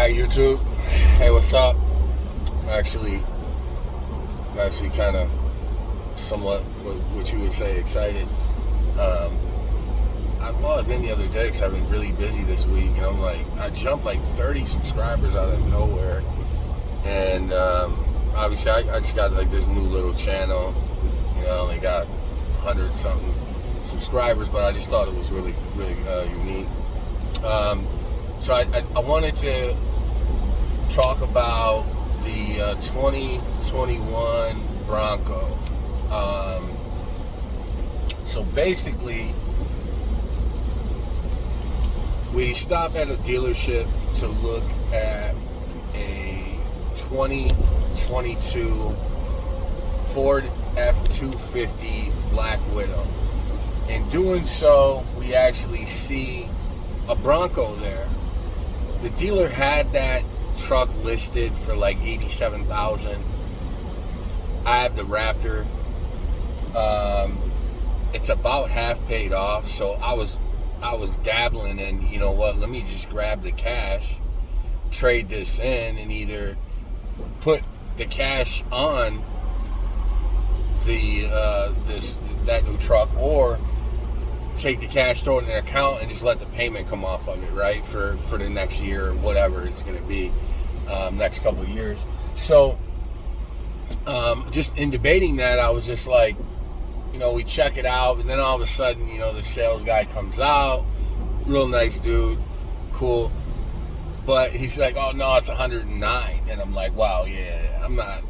Alright, YouTube. Hey, what's up? I'm actually kind of somewhat what you would say excited. I logged in the other day because I've been really busy this week, and I'm like, I jumped like 30 subscribers out of nowhere, and obviously I just got like this new little channel. I only got 100 something subscribers, but I just thought it was really unique. So I wanted to talk about the 2021 Bronco. So basically, we stopped at a dealership to look at a 2022 Ford F-250 Black Widow. In doing so, we actually see a Bronco there. The dealer had that truck listed for like $87,000. I have the Raptor. It's about half paid off, so I was dabbling in, you know what, let me just grab the cash, trade this in, and either put the cash on that new truck, or take the cash, throw it in an account, and just let the payment come off of it, right, for the next year or whatever it's going to be, next couple of years. So just in debating that, I was just like, we check it out, and then all of a sudden, the sales guy comes out, real nice dude, cool, but he's like, oh no, it's 109, and I'm like, wow, yeah, I'm not,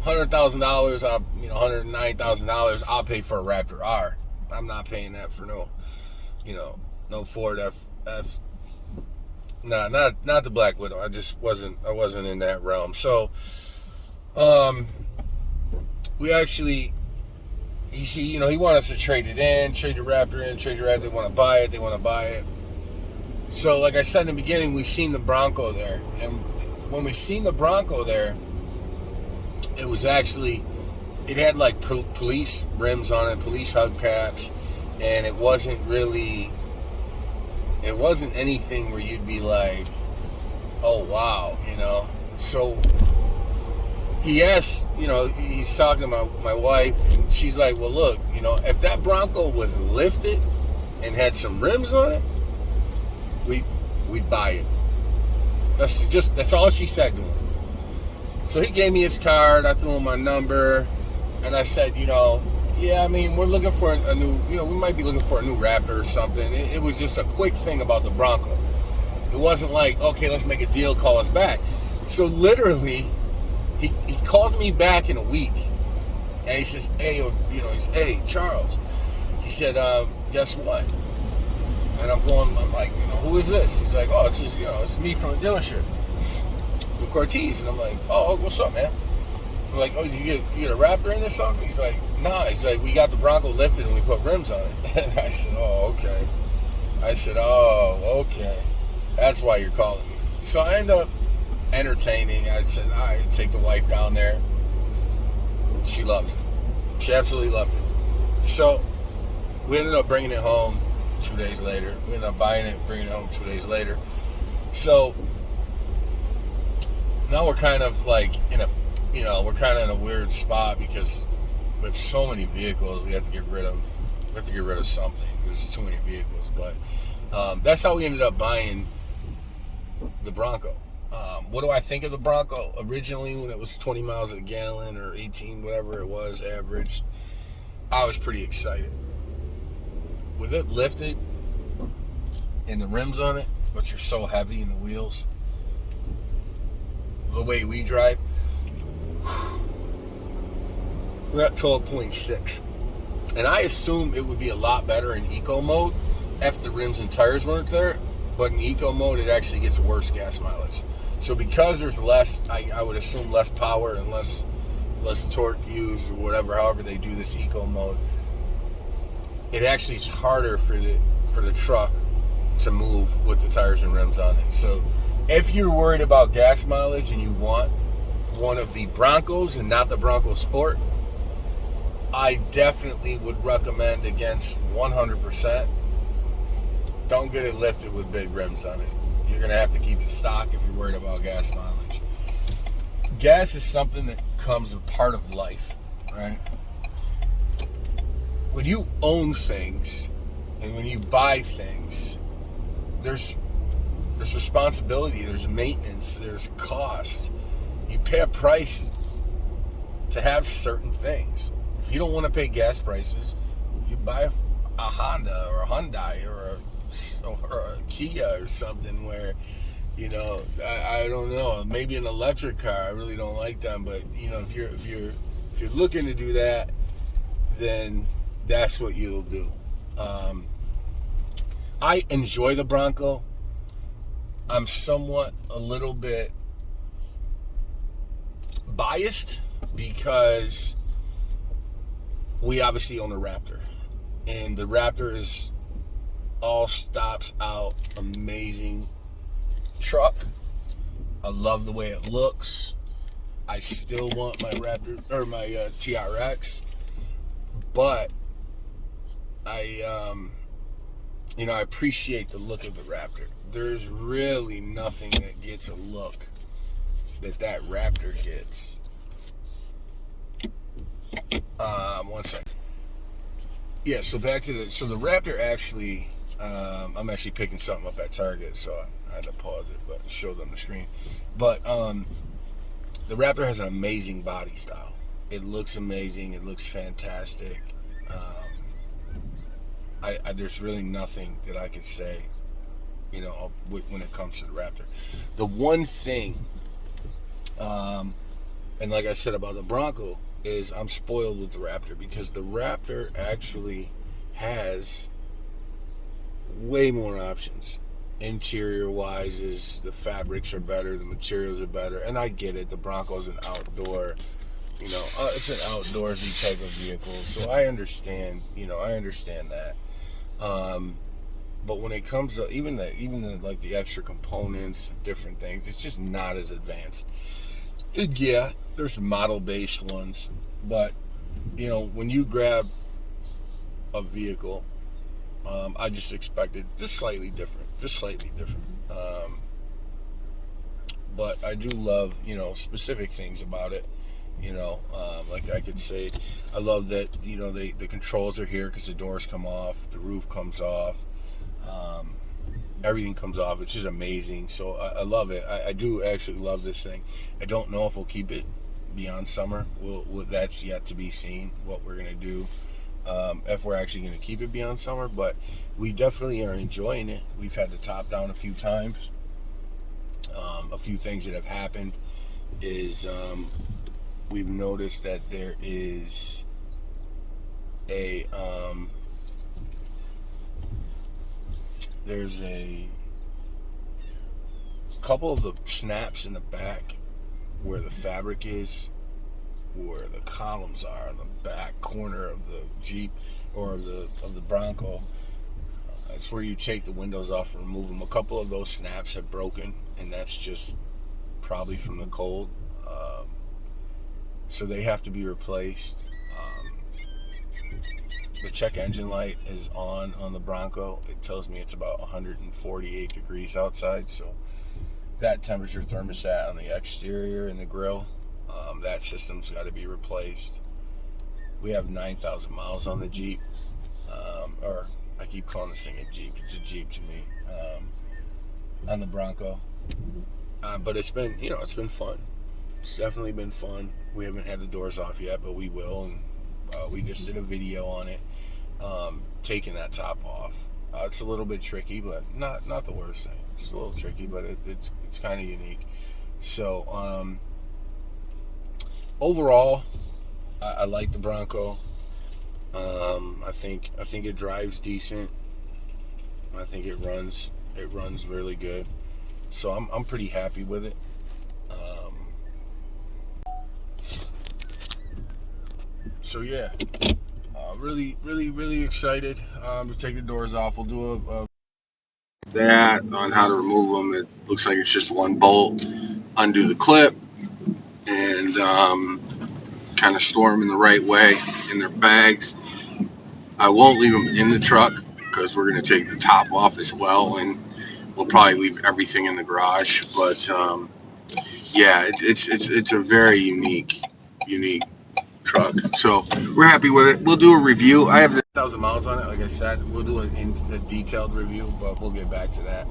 $100,000, $109,000, I'll pay for a Raptor R. I'm not paying that for no Ford F. Nah, not the Black Widow. I wasn't in that realm. So, we actually, he wanted us to trade it in, trade the Raptor in, trade the Raptor. They want to buy it. So, like I said in the beginning, we seen the Bronco there, and when we seen the Bronco there, it was actually, it had like police rims on it, police hubcaps, and it wasn't anything where you'd be like, oh wow, So he asked, he's talking to my wife, and she's like, well look, if that Bronco was lifted and had some rims on it, we'd buy it. That's all she said to him. So he gave me his card, I threw him my number, and I said, yeah, I mean, we're looking for a new, we might be looking for a new Raptor or something. It was just a quick thing about the Bronco. It wasn't like, okay, let's make a deal, call us back. So literally, he calls me back in a week, and he says, hey, hey, Charles. He said, guess what? And I'm like, who is this? He's like, oh, it's me from the dealership, from Cortez. And I'm like, oh, what's up, man? I'm like, oh, did you get a Raptor in or something? He's like, nah. He's like, we got the Bronco lifted and we put rims on it. And I said, oh, okay. That's why you're calling me. So I end up entertaining. I said, all right, take the wife down there. She loves it. She absolutely loved it. So we ended up bringing it home 2 days later. We ended up buying it, bringing it home 2 days later. So now we're kind of like we're kind of in a weird spot because we have so many vehicles we have to get rid of. We have to get rid of something. There's too many vehicles. But that's how we ended up buying the Bronco. What do I think of the Bronco? Originally, when it was 20 miles a gallon or 18, whatever it was, average, I was pretty excited. With it lifted and the rims on it, which are so heavy in the wheels, the way we drive, we're at 12.6. And I assume it would be a lot better in eco mode if the rims and tires weren't there. But in eco mode, it actually gets worse gas mileage. So because there's less, I would assume less power and less torque used or whatever, however they do this eco mode, it actually is harder for the truck to move with the tires and rims on it. So if you're worried about gas mileage and you want one of the Broncos and not the Bronco Sport, I definitely would recommend against 100%. Don't get it lifted with big rims on it. You're gonna have to keep it stock if you're worried about gas mileage. Gas is something that comes a part of life, right? When you own things and when you buy things, there's responsibility, there's maintenance, there's cost. You pay a price to have certain things. If you don't want to pay gas prices, you buy a Honda or a Hyundai or a Kia or something where, I don't know, maybe an electric car. I really don't like them, but if you're looking to do that, then that's what you'll do. I enjoy the Bronco. I'm somewhat a little bit biased because we obviously own a Raptor, and the Raptor is all stops out amazing truck. I love the way it looks. I still want my Raptor or my TRX, but I appreciate the look of the Raptor. There's really nothing that gets a look that Raptor gets. One second. Yeah, so back to the Raptor actually. I'm actually picking something up at Target, so I had to pause it, but show them the screen. But the Raptor has an amazing body style. It looks amazing. It looks fantastic. There's really nothing that I could say, when it comes to the Raptor. The one thing, and like I said about the Bronco, is I'm spoiled with the Raptor because the Raptor actually has way more options. Interior wise, is the fabrics are better, the materials are better, and I get it. The Bronco's an outdoor, it's an outdoorsy type of vehicle, so I understand. I understand that. But when it comes to even the extra components, different things, it's just not as advanced. Yeah, there's model-based ones, but when you grab a vehicle, I just expected just slightly different. But I do love specific things about it. Like I could say, I love that the controls are here because the doors come off, the roof comes off. Everything comes off. It's just amazing. So I love it. I do actually love this thing. I don't know if we'll keep it beyond summer. That's yet to be seen, what we're going to do, if we're actually going to keep it beyond summer. But we definitely are enjoying it. We've had the top down a few times. A few things that have happened is we've noticed that there is there's a couple of the snaps in the back where the fabric is, where the columns are in the back corner of the Jeep or of the Bronco. That's where you take the windows off and remove them. A couple of those snaps have broken, and that's just probably from the cold. So they have to be replaced. The check engine light is on the Bronco. It tells me it's about 148 degrees outside, so that temperature thermostat on the exterior and the grill, that system's got to be replaced. We have 9,000 miles on the Jeep, or I keep calling this thing a Jeep. It's a Jeep to me, on the Bronco. But it's been, it's been fun. It's definitely been fun. We haven't had the doors off yet, but we will, and we just did a video on it, taking that top off. It's a little bit tricky, but not the worst thing. Just a little tricky, but it's kind of unique. So overall, I like the Bronco. I think it drives decent. I think it runs really good. So I'm pretty happy with it. So yeah, really excited to take the doors off. We'll do a that on how to remove them. It looks like it's just one bolt. Undo the clip and kind of store them in the right way in their bags. I won't leave them in the truck because we're going to take the top off as well, and we'll probably leave everything in the garage. But yeah, it's a very unique truck. So we're happy with it. We'll do a review. I have 1,000 miles on it. Like I said, we'll do it in a detailed review, but we'll get back to that.